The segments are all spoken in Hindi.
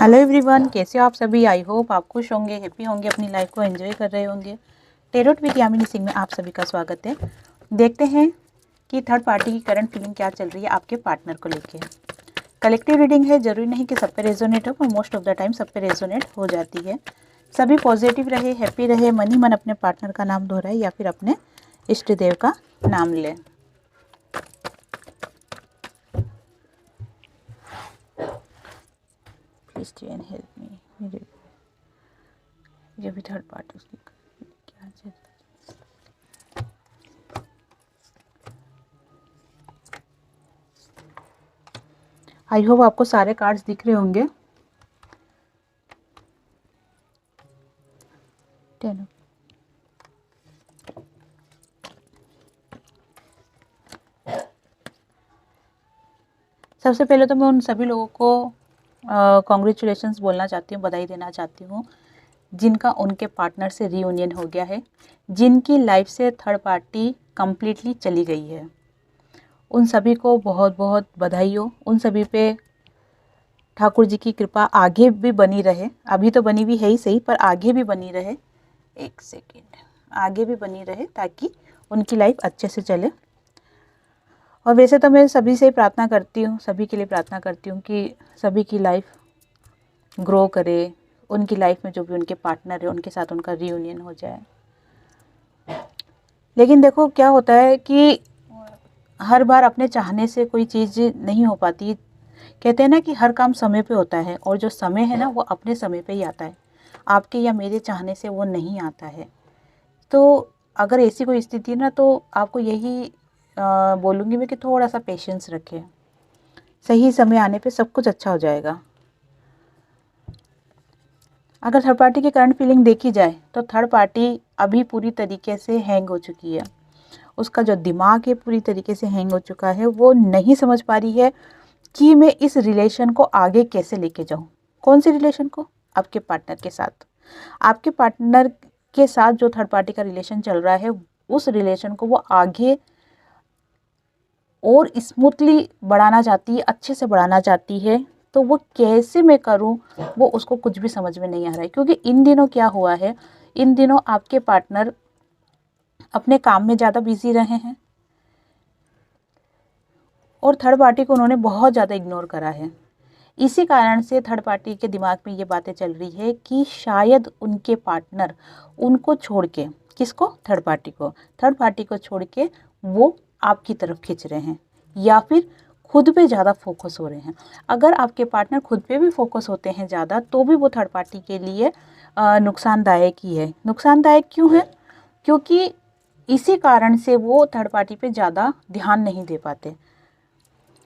हेलो एवरीवन, कैसे हो आप सभी। आई होप आप खुश होंगे, हैप्पी होंगे, अपनी लाइफ को एंजॉय कर रहे होंगे। टेरोट विद यामिनी सिंह में आप सभी का स्वागत है। देखते हैं कि थर्ड पार्टी की करंट फीलिंग क्या चल रही है आपके पार्टनर को लेके। कलेक्टिव रीडिंग है, जरूरी नहीं कि सब पे रेजोनेट हो, पर मोस्ट ऑफ द टाइम सब पे रेजोनेट हो जाती है। सभी पॉजिटिव रहे, हैप्पी रहे, मन ही मन अपने पार्टनर का नाम दोहराए या फिर अपने इष्ट देव का नाम लें। Please and help me. मेरे जो भी थर्ड पार्टी उसकी क्या चल रहा है। आई होप आपको सारे कार्ड्स दिख रहे होंगे। 10 सबसे पहले तो मैं उन सभी लोगों को कॉन्ग्रेचुलेशंस बोलना चाहती हूँ, बधाई देना चाहती हूँ जिनका उनके पार्टनर से रीयूनियन हो गया है, जिनकी लाइफ से थर्ड पार्टी कम्प्लीटली चली गई है। उन सभी को बहुत बहुत बधाई हो। उन सभी पे ठाकुर जी की कृपा आगे भी बनी रहे। अभी तो बनी हुई है ही सही, पर आगे भी बनी रहे। एक सेकेंड, आगे भी बनी रहे ताकि उनकी लाइफ अच्छे से चले। और वैसे तो मैं सभी से प्रार्थना करती हूँ, सभी के लिए प्रार्थना करती हूँ कि सभी की लाइफ ग्रो करे, उनकी लाइफ में जो भी उनके पार्टनर है उनके साथ उनका रीयूनियन हो जाए। लेकिन देखो क्या होता है कि हर बार अपने चाहने से कोई चीज़ नहीं हो पाती। कहते हैं ना कि हर काम समय पे होता है, और जो समय है ना वो अपने समय पे ही आता है, आपके या मेरे चाहने से वो नहीं आता है। तो अगर ऐसी कोई स्थिति ना, तो आपको यही बोलूँगी मैं कि थोड़ा सा पेशेंस रखें। सही समय आने पे सब कुछ अच्छा हो जाएगा। अगर थर्ड पार्टी की करंट फीलिंग देखी जाए तो थर्ड पार्टी अभी पूरी तरीके से हैंग हो चुकी है। उसका जो दिमाग है पूरी तरीके से हैंग हो चुका है। वो नहीं समझ पा रही है कि मैं इस रिलेशन को आगे कैसे लेके जाऊँ। कौन सी रिलेशन को? आपके पार्टनर के साथ। आपके पार्टनर के साथ जो थर्ड पार्टी का रिलेशन चल रहा है, उस रिलेशन को वो आगे और स्मूथली बढ़ाना चाहती है, अच्छे से बढ़ाना चाहती है। तो वो कैसे मैं करूं, वो उसको कुछ भी समझ में नहीं आ रहा है। क्योंकि इन दिनों क्या हुआ है, इन दिनों आपके पार्टनर अपने काम में ज़्यादा बिजी रहे हैं और थर्ड पार्टी को उन्होंने बहुत ज़्यादा इग्नोर करा है। इसी कारण से थर्ड पार्टी के दिमाग में ये बातें चल रही है कि शायद उनके पार्टनर उनको छोड़ के, किसको? थर्ड पार्टी को। थर्ड पार्टी को छोड़ के वो आपकी तरफ खींच रहे हैं, या फिर खुद पे ज़्यादा फोकस हो रहे हैं। अगर आपके पार्टनर खुद पे भी फोकस होते हैं ज़्यादा, तो भी वो थर्ड पार्टी के लिए नुकसानदायक ही है। नुकसानदायक क्यों है? क्योंकि इसी कारण से वो थर्ड पार्टी पे ज़्यादा ध्यान नहीं दे पाते।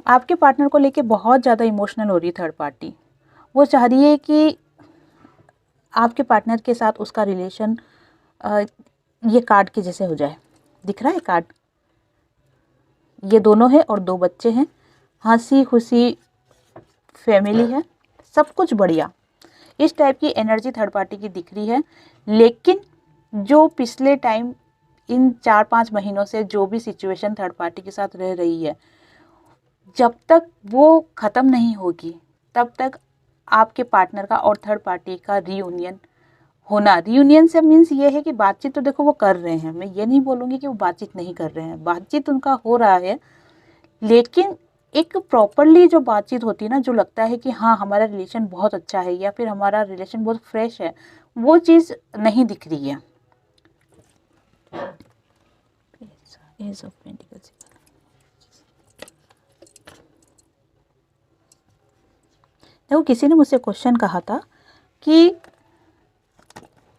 आपके पार्टनर को लेके बहुत ज़्यादा इमोशनल हो रही है थर्ड पार्टी। वो चाह रही है कि आपके पार्टनर के साथ उसका रिलेशन ये कार्ड के जैसे हो जाए। दिख रहा है कार्ड? ये दोनों है और 2 बच्चे हैं, हंसी खुशी फैमिली है, सब कुछ बढ़िया। इस टाइप की एनर्जी थर्ड पार्टी की दिख रही है। लेकिन जो पिछले टाइम इन 4-5 महीनों से जो भी सिचुएशन थर्ड पार्टी के साथ रह रही है, जब तक वो ख़त्म नहीं होगी तब तक आपके पार्टनर का और थर्ड पार्टी का रीयूनियन होना। रीयूनियन से मीन्स ये है कि बातचीत तो देखो वो कर रहे हैं, मैं ये नहीं बोलूँगी कि वो बातचीत नहीं कर रहे हैं, बातचीत उनका हो रहा है। लेकिन एक प्रॉपरली जो बातचीत होती है ना, जो लगता है कि हाँ हमारा रिलेशन बहुत अच्छा है या फिर हमारा रिलेशन बहुत फ्रेश है, वो चीज़ नहीं दिख रही है। Age of pentacles. देखो किसी ने मुझसे क्वेश्चन कहा था कि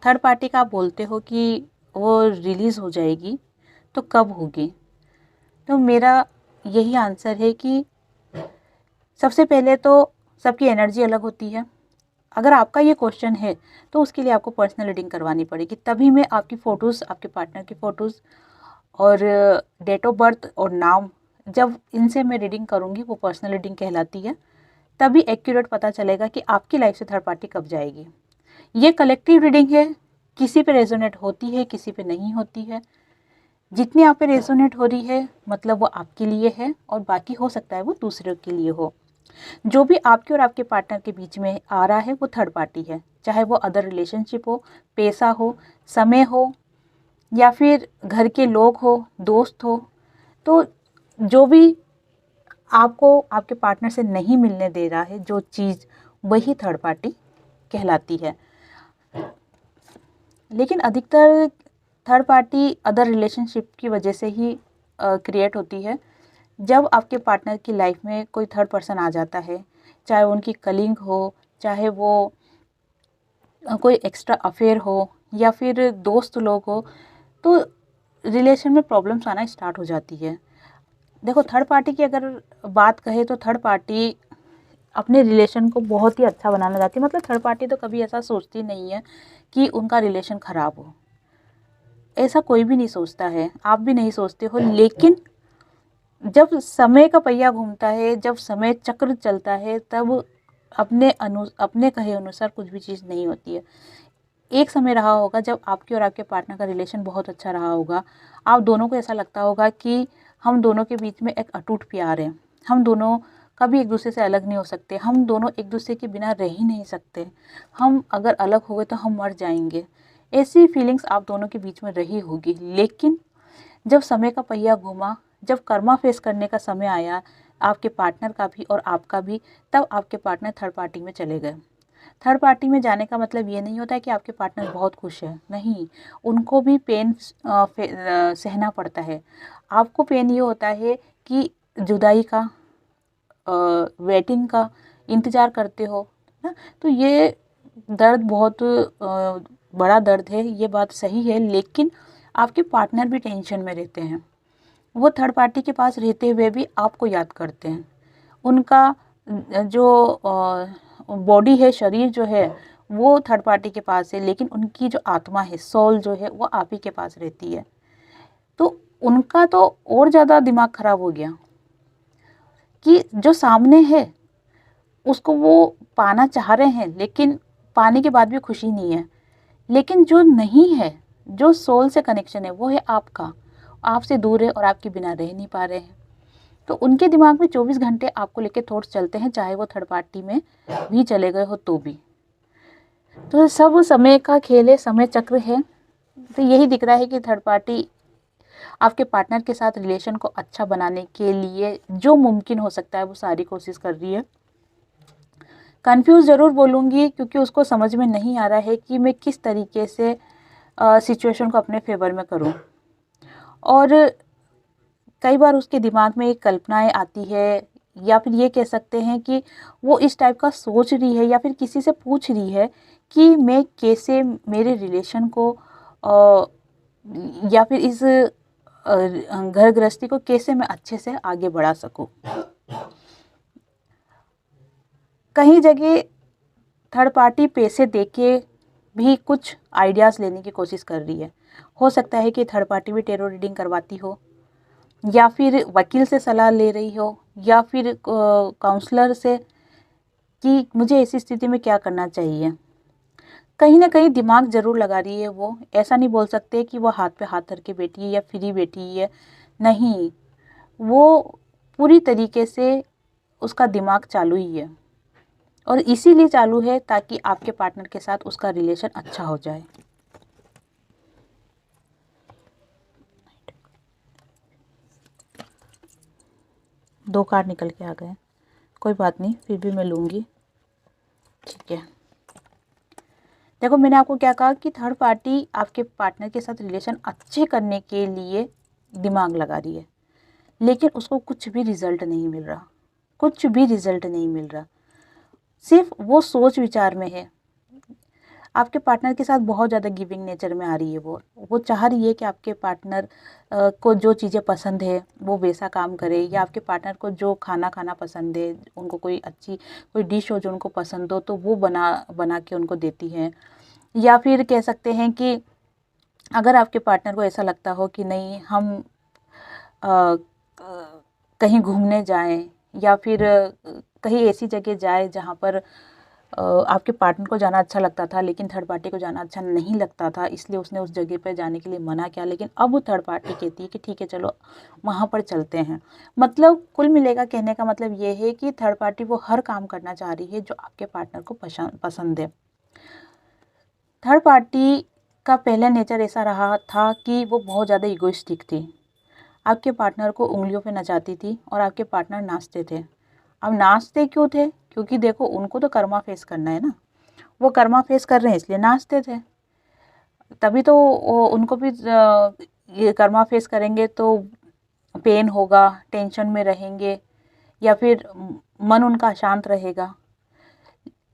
थर्ड पार्टी का आप बोलते हो कि वो रिलीज़ हो जाएगी तो कब होगी? तो मेरा यही आंसर है कि सबसे पहले तो सबकी एनर्जी अलग होती है। अगर आपका ये क्वेश्चन है तो उसके लिए आपको पर्सनल रीडिंग करवानी पड़ेगी, तभी मैं आपकी फ़ोटोज़, आपके पार्टनर की फ़ोटोज़ और डेट ऑफ बर्थ और नाम, जब इनसे मैं रीडिंग करूँगी, वो पर्सनल रीडिंग कहलाती है। तभी एक्यूरेट पता चलेगा कि आपकी लाइफ से थर्ड पार्टी कब जाएगी। ये कलेक्टिव रीडिंग है, किसी पे रेजोनेट होती है, किसी पे नहीं होती है। जितनी आप पे रेजोनेट हो रही है मतलब वो आपके लिए है, और बाकी हो सकता है वो दूसरे के लिए हो। जो भी आपके और आपके पार्टनर के बीच में आ रहा है वो थर्ड पार्टी है, चाहे वो अदर रिलेशनशिप हो, पैसा हो, समय हो, या फिर घर के लोग हो, दोस्त हो। तो जो भी आपको आपके पार्टनर से नहीं मिलने दे रहा है जो चीज़, वही थर्ड पार्टी कहलाती है। लेकिन अधिकतर थर्ड पार्टी अदर रिलेशनशिप की वजह से ही क्रिएट होती है। जब आपके पार्टनर की लाइफ में कोई थर्ड पर्सन आ जाता है, चाहे उनकी कलीग हो, चाहे वो कोई एक्स्ट्रा अफेयर हो, या फिर दोस्त लोग हो, तो रिलेशन में प्रॉब्लम्स आना स्टार्ट हो जाती है। देखो, थर्ड पार्टी की अगर बात कहें तो थर्ड पार्टी अपने रिलेशन को बहुत ही अच्छा बनाना चाहती है। मतलब थर्ड पार्टी तो कभी ऐसा सोचती नहीं है कि उनका रिलेशन ख़राब हो, ऐसा कोई भी नहीं सोचता है, आप भी नहीं सोचते हो। लेकिन जब समय का पहिया घूमता है, जब समय चक्र चलता है, तब अपने कहे अनुसार कुछ भी चीज़ नहीं होती है। एक समय रहा होगा जब आपके और आपके पार्टनर का रिलेशन बहुत अच्छा रहा होगा, आप दोनों को ऐसा लगता होगा कि हम दोनों के बीच में एक अटूट प्यार है, हम दोनों कभी एक दूसरे से अलग नहीं हो सकते, हम दोनों एक दूसरे के बिना रह ही नहीं सकते, हम अगर अलग हो गए तो हम मर जाएंगे। ऐसी फीलिंग्स आप दोनों के बीच में रही होगी। लेकिन जब समय का पहिया घूमा, जब कर्मा फेस करने का समय आया, आपके पार्टनर का भी और आपका भी, तब आपके पार्टनर थर्ड पार्टी में चले गए। थर्ड पार्टी में जाने का मतलब ये नहीं होता है कि आपके पार्टनर बहुत खुश है, नहीं, उनको भी पेन सहना पड़ता है। आपको पेन ये होता है कि जुदाई का, वेटिंग का इंतज़ार करते हो ना, तो ये दर्द बहुत बड़ा दर्द है, ये बात सही है। लेकिन आपके पार्टनर भी टेंशन में रहते हैं, वो थर्ड पार्टी के पास रहते हुए भी आपको याद करते हैं। उनका जो बॉडी है, शरीर जो है, वो थर्ड पार्टी के पास है, लेकिन उनकी जो आत्मा है, सोल जो है, वो आप ही के पास रहती है। तो उनका तो और ज़्यादा दिमाग ख़राब हो गया कि जो सामने है उसको वो पाना चाह रहे हैं, लेकिन पाने के बाद भी खुशी नहीं है। लेकिन जो नहीं है, जो सोल से कनेक्शन है, वो है आपका, आपसे दूर है और आपके बिना रह नहीं पा रहे हैं। तो उनके दिमाग में 24 घंटे आपको लेके थॉट्स चलते हैं, चाहे वो थर्ड पार्टी में भी चले गए हो तो भी। तो सब समय का खेल है, समय चक्र है। तो यही दिख रहा है कि थर्ड पार्टी आपके पार्टनर के साथ रिलेशन को अच्छा बनाने के लिए जो मुमकिन हो सकता है वो सारी कोशिश कर रही है। कंफ्यूज ज़रूर बोलूँगी, क्योंकि उसको समझ में नहीं आ रहा है कि मैं किस तरीके से सिचुएशन को अपने फेवर में करूँ। और कई बार उसके दिमाग में एक कल्पनाएं आती है, या फिर ये कह सकते हैं कि वो इस टाइप का सोच रही है, या फिर किसी से पूछ रही है कि मैं कैसे मेरे रिलेशन को या फिर इस घर गृहस्थी को कैसे मैं अच्छे से आगे बढ़ा सकूं। कहीं जगह थर्ड पार्टी पैसे देके भी कुछ आइडियाज़ लेने की कोशिश कर रही है। हो सकता है कि थर्ड पार्टी भी टेरो रीडिंग करवाती हो, या फिर वकील से सलाह ले रही हो, या फिर काउंसलर से कि मुझे ऐसी स्थिति में क्या करना चाहिए। कहीं ना कहीं दिमाग ज़रूर लगा रही है वो, ऐसा नहीं बोल सकते कि वो हाथ पे हाथ धर के बैठी है या फ्री बैठी है, नहीं, वो पूरी तरीके से उसका दिमाग चालू ही है। और इसीलिए चालू है ताकि आपके पार्टनर के साथ उसका रिलेशन अच्छा हो जाए। दो कार्ड निकल के आ गए, कोई बात नहीं, फिर भी मैं लूँगी, ठीक है। देखो, मैंने आपको क्या कहा कि थर्ड पार्टी आपके पार्टनर के साथ रिलेशन अच्छे करने के लिए दिमाग लगा रही है, लेकिन उसको कुछ भी रिजल्ट नहीं मिल रहा, कुछ भी रिजल्ट नहीं मिल रहा, सिर्फ वो सोच विचार में है। आपके पार्टनर के साथ बहुत ज़्यादा गिविंग नेचर में आ रही है वो चाह रही है कि आपके पार्टनर को जो चीज़ें पसंद है वो वैसा काम करे, या आपके पार्टनर को जो खाना खाना पसंद है, उनको कोई अच्छी कोई डिश हो जो उनको पसंद हो तो वो बना बना के उनको देती है। या फिर कह सकते हैं कि अगर आपके पार्टनर को ऐसा लगता हो कि नहीं, हम कहीं घूमने जाएं, या फिर कहीं ऐसी जगह जाए जहाँ पर आपके पार्टनर को जाना अच्छा लगता था लेकिन थर्ड पार्टी को जाना अच्छा नहीं लगता था, इसलिए उसने उस जगह पर जाने के लिए मना किया, लेकिन अब वो थर्ड पार्टी कहती है कि ठीक है चलो वहाँ पर चलते हैं। मतलब कुल मिलेगा कहने का मतलब ये है कि थर्ड पार्टी वो हर काम करना चाह रही है जो आपके पार्टनर को पसंद है। थर्ड पार्टी का पहला नेचर ऐसा रहा था कि वो बहुत ज़्यादा इगोइस्टिक थी। आपके पार्टनर को उंगलियों पे नचाती थी और आपके पार्टनर नाचते थे। अब नाचते क्यों थे? क्योंकि देखो उनको तो कर्मा फेस करना है ना, वो कर्मा फेस कर रहे हैं इसलिए नाचते थे। तभी तो उनको भी ये कर्मा फेस करेंगे तो पेन होगा, टेंशन में रहेंगे या फिर मन उनका अशांत रहेगा।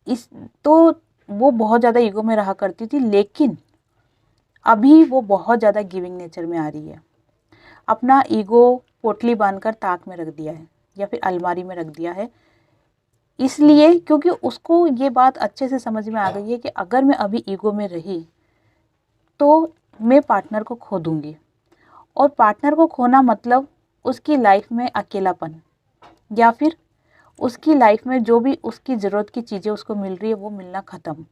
इस तो वो बहुत ज़्यादा ईगो में रहा करती थी, लेकिन अभी वो बहुत ज़्यादा गिविंग नेचर में आ रही है। अपना ईगो पोटली बांधकर ताक में रख दिया है या फिर अलमारी में रख दिया है, इसलिए क्योंकि उसको ये बात अच्छे से समझ में आ गई है कि अगर मैं अभी ईगो में रही तो मैं पार्टनर को खो दूंगी, और पार्टनर को खोना मतलब उसकी लाइफ में अकेलापन या फिर उसकी लाइफ में जो भी उसकी ज़रूरत की चीज़ें उसको मिल रही है वो मिलना ख़त्म।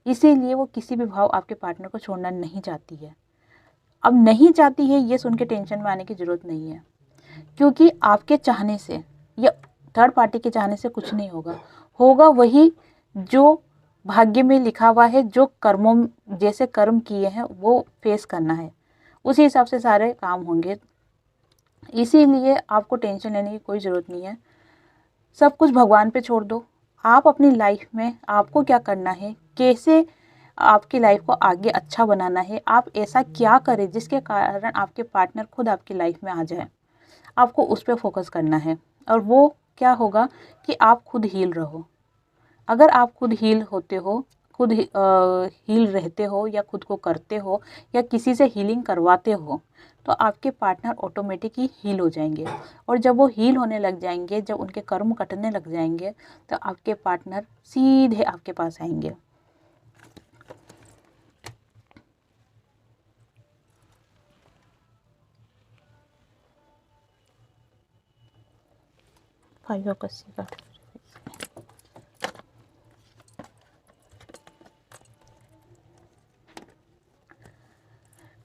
इसीलिए वो किसी भी भाव आपके पार्टनर को छोड़ना नहीं चाहती है। अब नहीं चाहती है ये सुन के टेंशन में आने की ज़रूरत नहीं है, क्योंकि आपके चाहने से या थर्ड पार्टी के चाहने से कुछ नहीं होगा। होगा वही जो भाग्य में लिखा हुआ है, जो कर्मों जैसे कर्म किए हैं वो फेस करना है, उसी हिसाब से सारे काम होंगे। इसीलिए आपको टेंशन लेने की कोई ज़रूरत नहीं है, सब कुछ भगवान पे छोड़ दो। आप अपनी लाइफ में आपको क्या करना है, कैसे आपकी लाइफ को आगे अच्छा बनाना है, आप ऐसा क्या करें जिसके कारण आपके पार्टनर खुद आपकी लाइफ में आ जाए, आपको उस पर फोकस करना है। और वो क्या होगा कि आप खुद हील रहो। अगर आप खुद हील होते हो, खुद हील रहते हो या खुद को करते हो या किसी से हीलिंग करवाते हो, तो आपके पार्टनर ऑटोमेटिक ही हील हो जाएंगे। और जब वो हील होने लग जाएंगे, जब उनके कर्म कटने लग जाएंगे, तो आपके पार्टनर सीधे आपके पास आएंगे। फाइव ऑफ कप्स का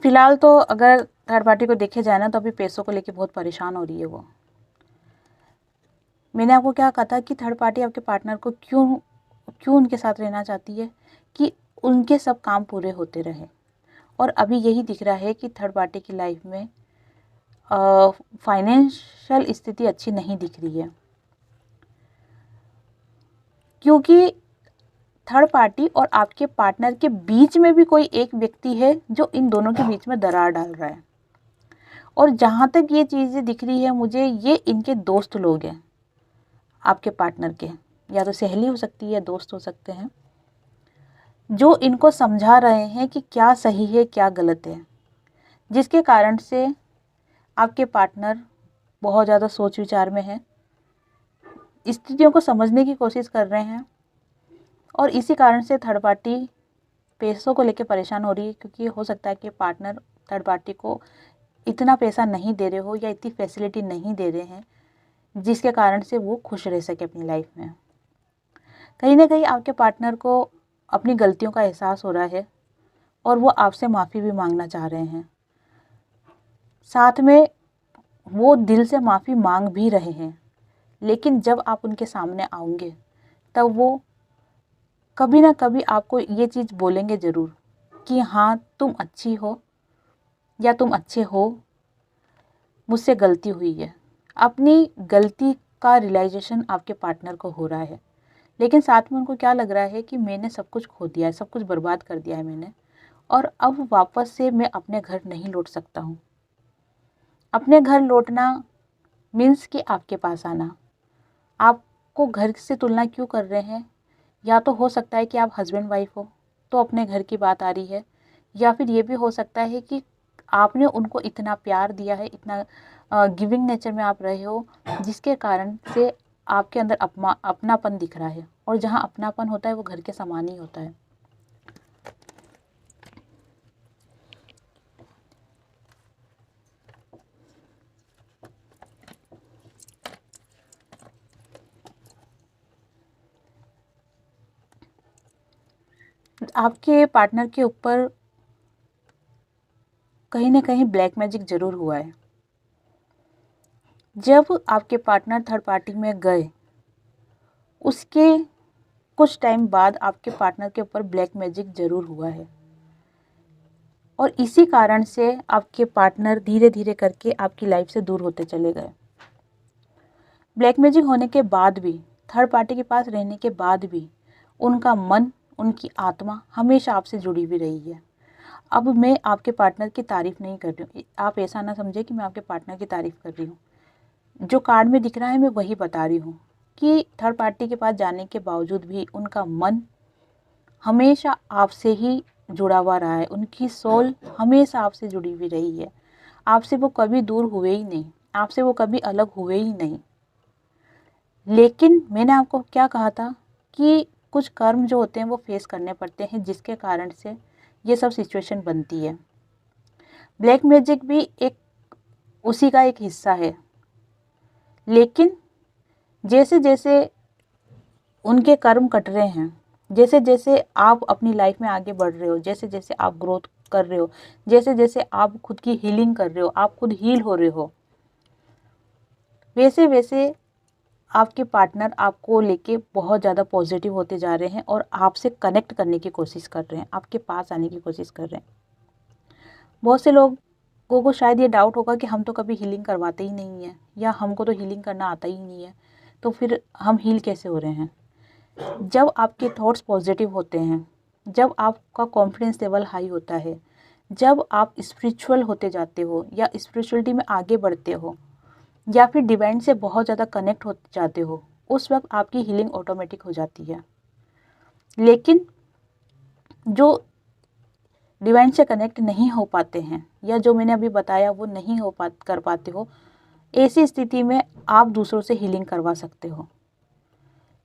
फिलहाल तो अगर थर्ड पार्टी को देखे जाए ना, तो अभी पैसों को लेके बहुत परेशान हो रही है वो। मैंने आपको क्या कहा था कि थर्ड पार्टी आपके पार्टनर को क्यों क्यों उनके साथ रहना चाहती है, कि उनके सब काम पूरे होते रहे। और अभी यही दिख रहा है कि थर्ड पार्टी की लाइफ में फाइनेंशियल स्थिति अच्छी नहीं दिख रही है, क्योंकि थर्ड पार्टी और आपके पार्टनर के बीच में भी कोई एक व्यक्ति है जो इन दोनों के बीच में दरार डाल रहा है। और जहाँ तक ये चीज़ें दिख रही है मुझे, ये इनके दोस्त लोग हैं आपके पार्टनर के, या तो सहेली हो सकती है या दोस्त हो सकते हैं, जो इनको समझा रहे हैं कि क्या सही है क्या गलत है, जिसके कारण से आपके पार्टनर बहुत ज़्यादा सोच विचार में है, स्थितियों को समझने की कोशिश कर रहे हैं। और इसी कारण से थर्ड पार्टी पैसों को लेकर परेशान हो रही है, क्योंकि हो सकता है कि पार्टनर थर्ड पार्टी को इतना पैसा नहीं दे रहे हो या इतनी फैसिलिटी नहीं दे रहे हैं जिसके कारण से वो खुश रह सके अपनी लाइफ में। कहीं ना कहीं आपके पार्टनर को अपनी गलतियों का एहसास हो रहा है और वो आपसे माफ़ी भी मांगना चाह रहे हैं। साथ में वो दिल से माफ़ी मांग भी रहे हैं, लेकिन जब आप उनके सामने आओगे तब वो कभी ना कभी आपको ये चीज़ बोलेंगे ज़रूर कि हाँ तुम अच्छी हो या तुम अच्छे हो, मुझसे गलती हुई है। अपनी गलती का रियलाइजेशन आपके पार्टनर को हो रहा है, लेकिन साथ में उनको क्या लग रहा है कि मैंने सब कुछ खो दिया है, सब कुछ बर्बाद कर दिया है मैंने, और अब वापस से मैं अपने घर नहीं लौट सकता हूँ। अपने घर लौटना मीन्स कि आपके पास आना। आपको घर से तुलना क्यों कर रहे हैं? या तो हो सकता है कि आप हस्बैंड वाइफ हो तो अपने घर की बात आ रही है, या फिर ये भी हो सकता है कि आपने उनको इतना प्यार दिया है, इतना गिविंग नेचर में आप रहे हो, जिसके कारण से आपके अंदर अपनापन दिख रहा है। और जहाँ अपनापन होता है वो घर के समान ही होता है। आपके पार्टनर के ऊपर कहीं ना कहीं ब्लैक मैजिक जरूर हुआ है। जब आपके पार्टनर थर्ड पार्टी में गए, उसके कुछ टाइम बाद आपके पार्टनर के ऊपर ब्लैक मैजिक जरूर हुआ है, और इसी कारण से आपके पार्टनर धीरे धीरे करके आपकी लाइफ से दूर होते चले गए। ब्लैक मैजिक होने के बाद भी, थर्ड पार्टी के पास रहने के बाद भी, उनका मन, उनकी आत्मा हमेशा आपसे जुड़ी हुई रही है। अब मैं आपके पार्टनर की तारीफ़ नहीं कर रही हूँ, आप ऐसा ना समझे कि मैं आपके पार्टनर की तारीफ़ कर रही हूँ। जो कार्ड में दिख रहा है मैं वही बता रही हूँ कि थर्ड पार्टी के पास जाने के बावजूद भी उनका मन हमेशा आपसे ही जुड़ा हुआ रहा है, उनकी सोल हमेशा आपसे जुड़ी हुई रही है। आपसे वो कभी दूर हुए ही नहीं, आपसे वो कभी अलग हुए ही नहीं। लेकिन मैंने आपको क्या कहा था कि कुछ कर्म जो होते हैं वो फेस करने पड़ते हैं, जिसके कारण से ये सब सिचुएशन बनती है। ब्लैक मैजिक भी एक उसी का एक हिस्सा है। लेकिन जैसे जैसे उनके कर्म कट रहे हैं, जैसे जैसे आप अपनी लाइफ में आगे बढ़ रहे हो, जैसे जैसे आप ग्रोथ कर रहे हो, जैसे जैसे आप खुद की हीलिंग कर रहे हो, आप खुद हील हो रहे हो, वैसे वैसे आपके पार्टनर आपको लेके बहुत ज़्यादा पॉजिटिव होते जा रहे हैं और आपसे कनेक्ट करने की कोशिश कर रहे हैं, आपके पास आने की कोशिश कर रहे हैं। बहुत से लोगों को शायद ये डाउट होगा कि हम तो कभी हीलिंग करवाते ही नहीं हैं, या हमको तो हीलिंग करना आता ही नहीं है, तो फिर हम हील कैसे हो रहे हैं। जब आपके थॉट्स पॉजिटिव होते हैं, जब आपका कॉन्फिडेंस लेवल हाई होता है, जब आप स्पिरिचुअल होते जाते हो या स्पिरिचुअलिटी में आगे बढ़ते हो, या फिर डिवाइन से बहुत ज़्यादा कनेक्ट हो जाते हो, उस वक्त आपकी हीलिंग ऑटोमेटिक हो जाती है। लेकिन जो डिवाइन से कनेक्ट नहीं हो पाते हैं, या जो मैंने अभी बताया वो नहीं कर पाते हो, ऐसी स्थिति में आप दूसरों से हीलिंग करवा सकते हो।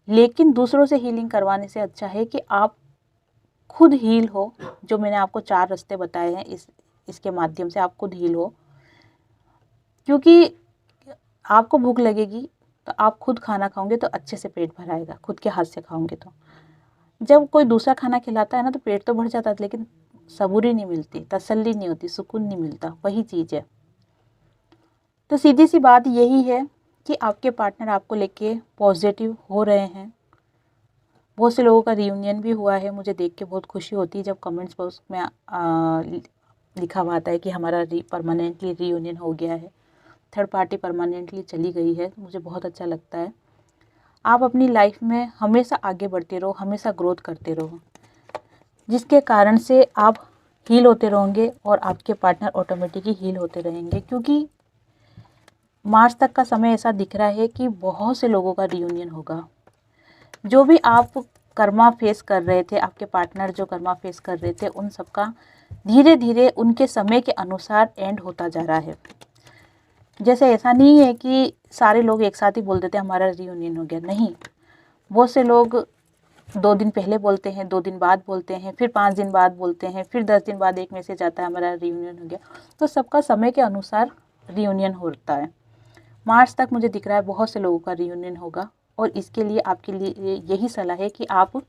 लेकिन दूसरों से हीलिंग करवाने से अच्छा है कि आप खुद हील हो। जो मैंने आपको 4 रास्ते बताए हैं, इसके माध्यम से आप खुद हील हो। क्योंकि आपको भूख लगेगी तो आप खुद खाना खाओगे तो अच्छे से पेट भर आएगा, खुद के हाथ से खाओगे तो। जब कोई दूसरा खाना खिलाता है ना, तो पेट तो भर जाता है, लेकिन सबूरी नहीं मिलती, तसल्ली नहीं होती, सुकून नहीं मिलता। वही चीज़ है। तो सीधी सी बात यही है कि आपके पार्टनर आपको लेके पॉजिटिव हो रहे हैं। बहुत से लोगों का रियूनियन भी हुआ है, मुझे देख के बहुत खुशी होती है जब कमेंट्स बॉक्स में लिखा हुआ आता है कि हमारा परमानेंटली रियूनियन हो गया है, थर्ड पार्टी परमानेंटली चली गई है। मुझे बहुत अच्छा लगता है। आप अपनी लाइफ में हमेशा आगे बढ़ते रहो, हमेशा ग्रोथ करते रहो, जिसके कारण से आप हील होते रहोगे और आपके पार्टनर ऑटोमेटिकली हील होते रहेंगे। क्योंकि मार्च तक का समय ऐसा दिख रहा है कि बहुत से लोगों का रियूनियन होगा। जो भी आप कर्मा फेस कर रहे थे, आपके पार्टनर जो कर्मा फेस कर रहे थे, उन सबका धीरे धीरे उनके समय के अनुसार एंड होता जा रहा है। जैसे ऐसा नहीं है कि सारे लोग एक साथ ही बोल देते हमारा रियूनियन हो गया, नहीं। बहुत से लोग 2 दिन पहले बोलते हैं, 2 दिन बाद बोलते हैं, फिर 5 दिन बाद बोलते हैं, फिर 10 दिन बाद एक मैसेज आता है हमारा रियूनियन हो गया। तो सबका समय के अनुसार रियूनियन होता है। मार्च तक मुझे दिख रहा है बहुत से लोगों का रियूनियन होगा, और इसके लिए आपके लिए यही सलाह है कि आप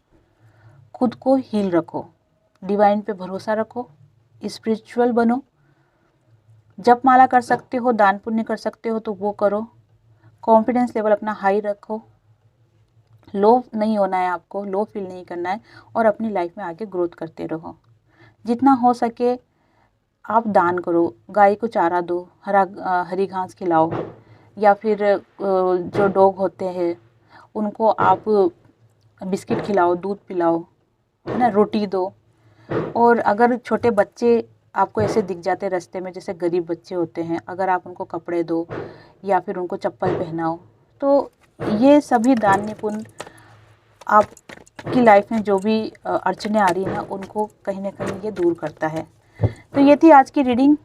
खुद को हील रखो, डिवाइन पे भरोसा रखो, स्पिरिचुअल बनो। जप माला कर सकते हो, दान पुण्य कर सकते हो तो वो करो। कॉन्फिडेंस लेवल अपना हाई रखो, लो नहीं होना है आपको, लो फील नहीं करना है, और अपनी लाइफ में आगे ग्रोथ करते रहो। जितना हो सके आप दान करो, गाय को चारा दो, हरी घास खिलाओ, या फिर जो डॉग होते हैं उनको आप बिस्किट खिलाओ, दूध पिलाओ, है ना, रोटी दो। और अगर छोटे बच्चे आपको ऐसे दिख जाते रास्ते में, जैसे गरीब बच्चे होते हैं, अगर आप उनको कपड़े दो या फिर उनको चप्पल पहनाओ, तो ये सभी दान पुण्य आपकी लाइफ में जो भी अड़चने आ रही हैं ना, उनको कहीं ना कहीं ये दूर करता है। तो ये थी आज की रीडिंग।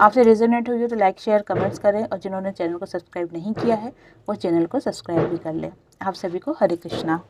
आपसे रेजोनेट हुई हो तो लाइक शेयर कमेंट्स करें, और जिन्होंने चैनल को सब्सक्राइब नहीं किया है वो चैनल को सब्सक्राइब भी कर लें। आप सभी को हरे कृष्णा।